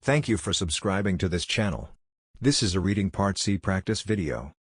Thank you for subscribing to this channel. This is a reading part C practice video.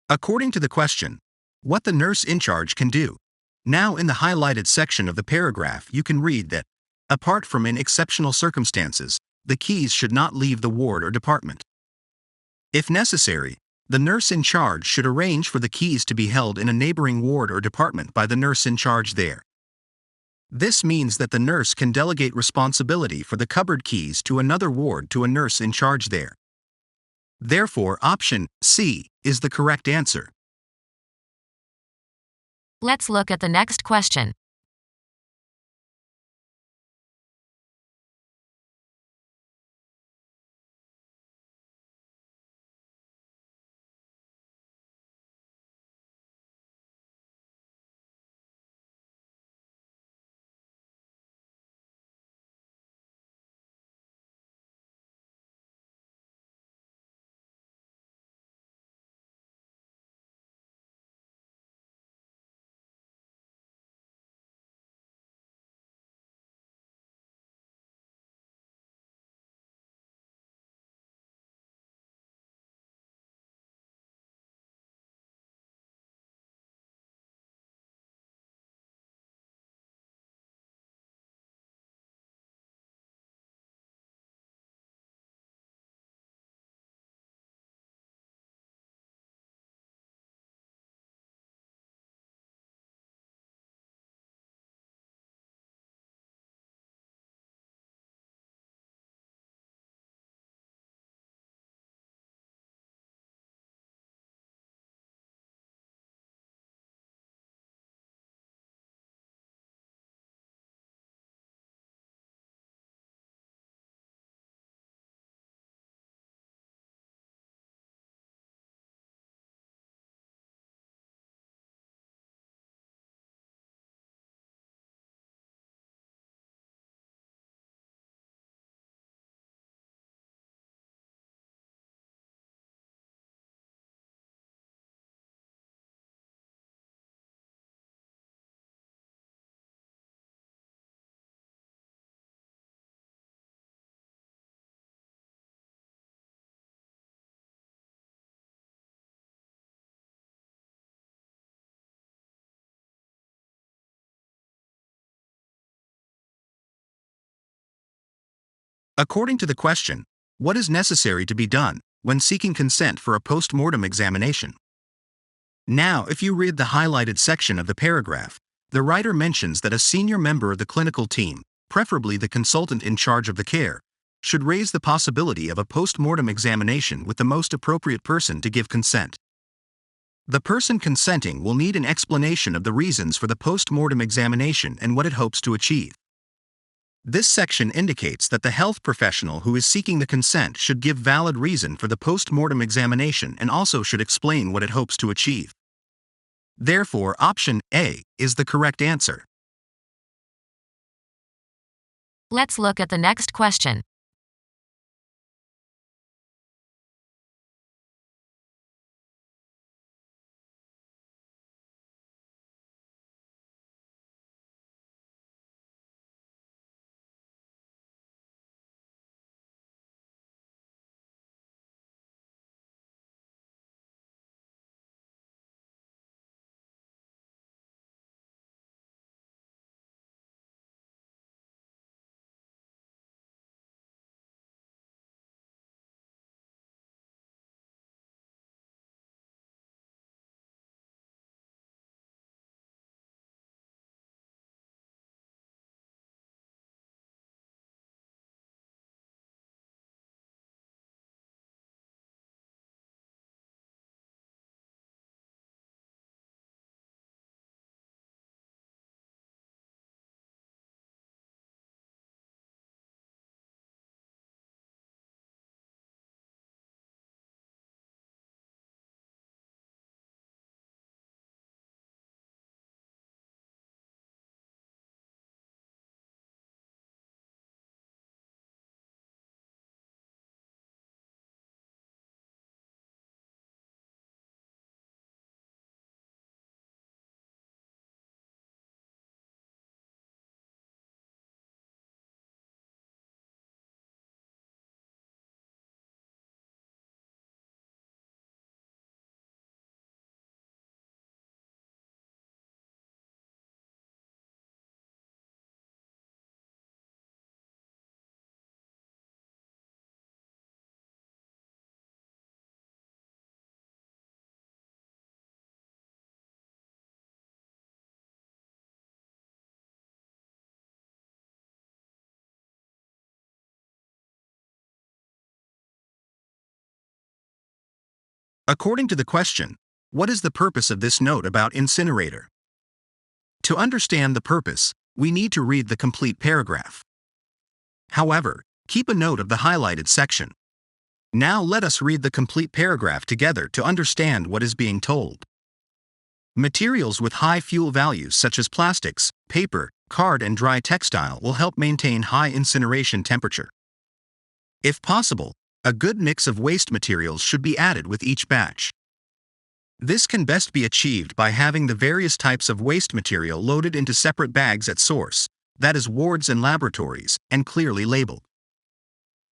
According to the question, what the nurse in charge can do. Now in the highlighted section of the paragraph you can read that, apart from in exceptional circumstances, the keys should not leave the ward or department. If necessary, the nurse in charge should arrange for the keys to be held in a neighboring ward or department by the nurse in charge there. This means that the nurse can delegate responsibility for the cupboard keys to another ward to a nurse in charge there. Therefore, option C is the correct answer. Let's look at the next question. According to the question, what is necessary to be done when seeking consent for a post-mortem examination? Now, if you read the highlighted section of the paragraph, the writer mentions that a senior member of the clinical team preferably the consultant in charge of the care, should raise the possibility of a post-mortem examination with the most appropriate person to give consent. The person consenting will need an explanation of the reasons for the post-mortem examination and what it hopes to achieve. This section indicates that the health professional who is seeking the consent should give valid reason for the post-mortem examination and also should explain what it hopes to achieve. Therefore, option A is the correct answer. Let's look at the next question. According to the question, what is the purpose of this note about incinerator? To understand the purpose, we need to read the complete paragraph. However, keep a note of the highlighted section. Now let us read the complete paragraph together to understand what is being told. Materials with high fuel values such as plastics, paper, card and dry textile will help maintain high incineration temperature. If possible, a good mix of waste materials should be added with each batch. This can best be achieved by having the various types of waste material loaded into separate bags at source, that is wards and laboratories, and clearly labeled.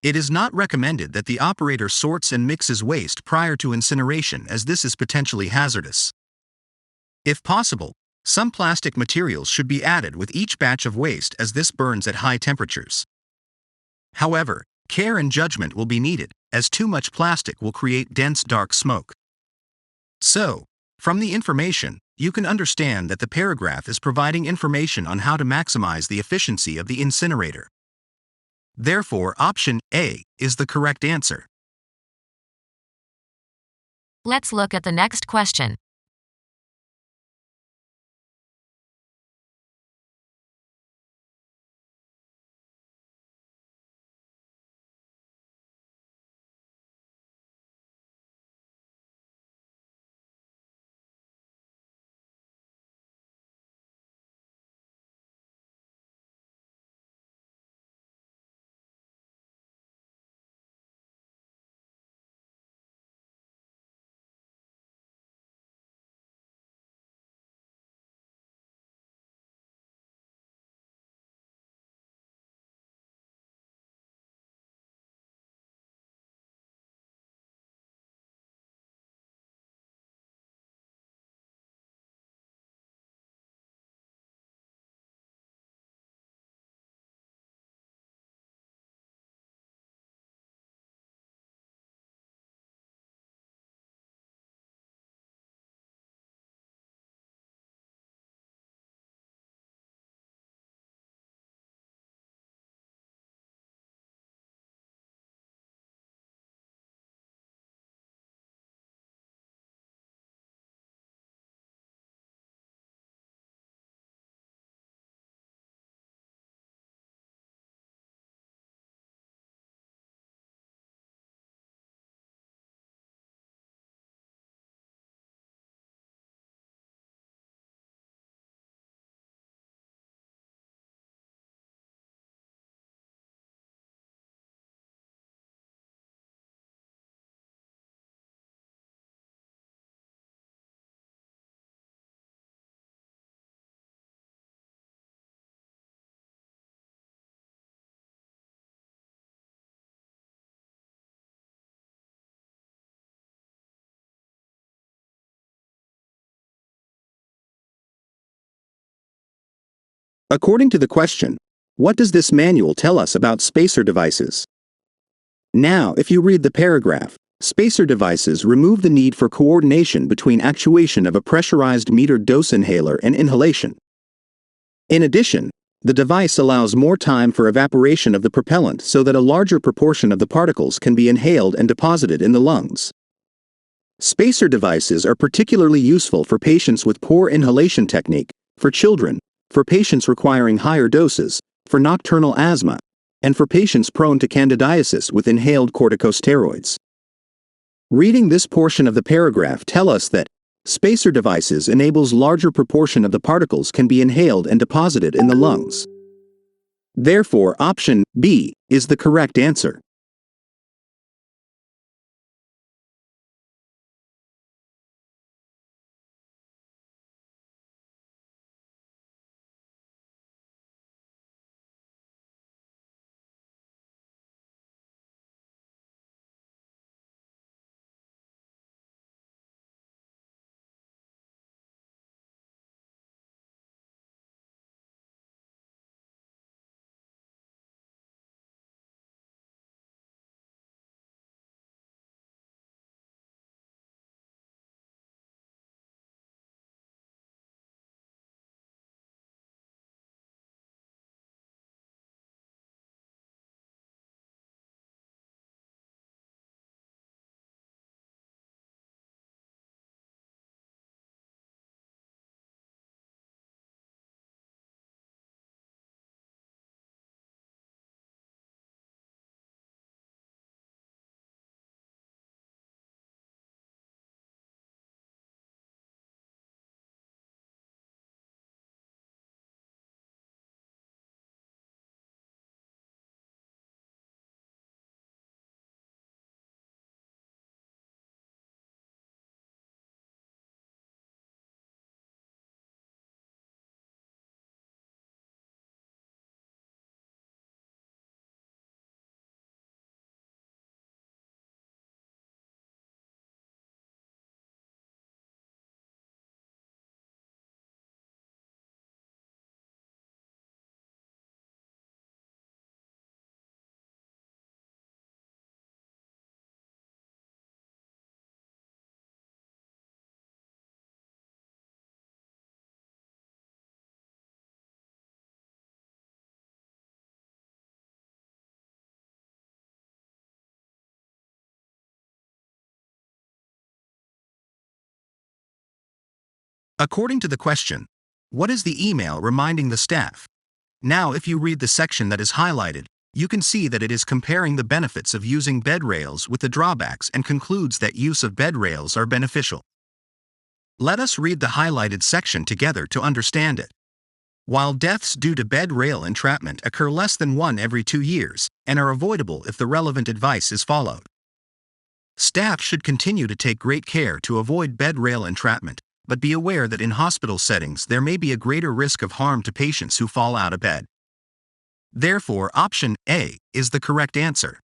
It is not recommended that the operator sorts and mixes waste prior to incineration as this is potentially hazardous. If possible, some plastic materials should be added with each batch of waste as this burns at high temperatures. However, care and judgment will be needed, as too much plastic will create dense dark smoke. So, from the information, you can understand that the paragraph is providing information on how to maximize the efficiency of the incinerator. Therefore, option A is the correct answer. Let's look at the next question. According to the question, what does this manual tell us about spacer devices? Now, if you read the paragraph, spacer devices remove the need for coordination between actuation of a pressurized metered dose inhaler and inhalation. In addition, the device allows more time for evaporation of the propellant so that a larger proportion of the particles can be inhaled and deposited in the lungs. Spacer devices are particularly useful for patients with poor inhalation technique, for children, for patients requiring higher doses, for nocturnal asthma, and for patients prone to candidiasis with inhaled corticosteroids. Reading this portion of the paragraph tell us that spacer devices enables larger proportion of the particles can be inhaled and deposited in the lungs. Therefore, option B is the correct answer. According to the question, what is the email reminding the staff? Now, if you read the section that is highlighted, you can see that it is comparing the benefits of using bed rails with the drawbacks and concludes that use of bed rails are beneficial. Let us read the highlighted section together to understand it. While deaths due to bed rail entrapment occur less than 1 every 2 years and are avoidable if the relevant advice is followed, staff should continue to take great care to avoid bed rail entrapment, but be aware that in hospital settings there may be a greater risk of harm to patients who fall out of bed. Therefore, option A is the correct answer.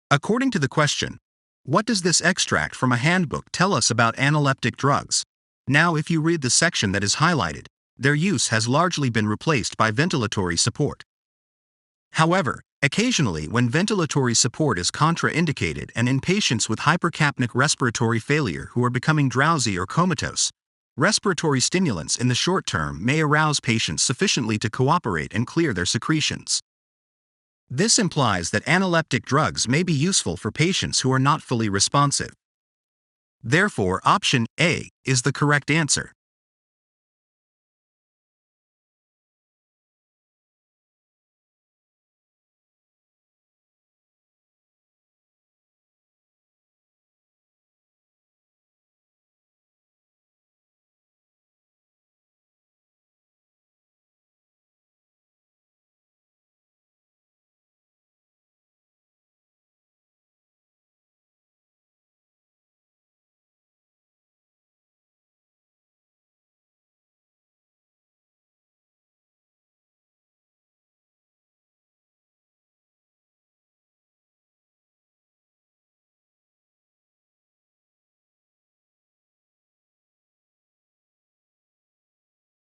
According to the question, what does this extract from a handbook tell us about analeptic drugs? Now, if you read the section that is highlighted, their use has largely been replaced by ventilatory support. However, occasionally when ventilatory support is contraindicated and in patients with hypercapnic respiratory failure who are becoming drowsy or comatose, respiratory stimulants in the short term may arouse patients sufficiently to cooperate and clear their secretions. This implies that analeptic drugs may be useful for patients who are not fully responsive. Therefore, option A is the correct answer.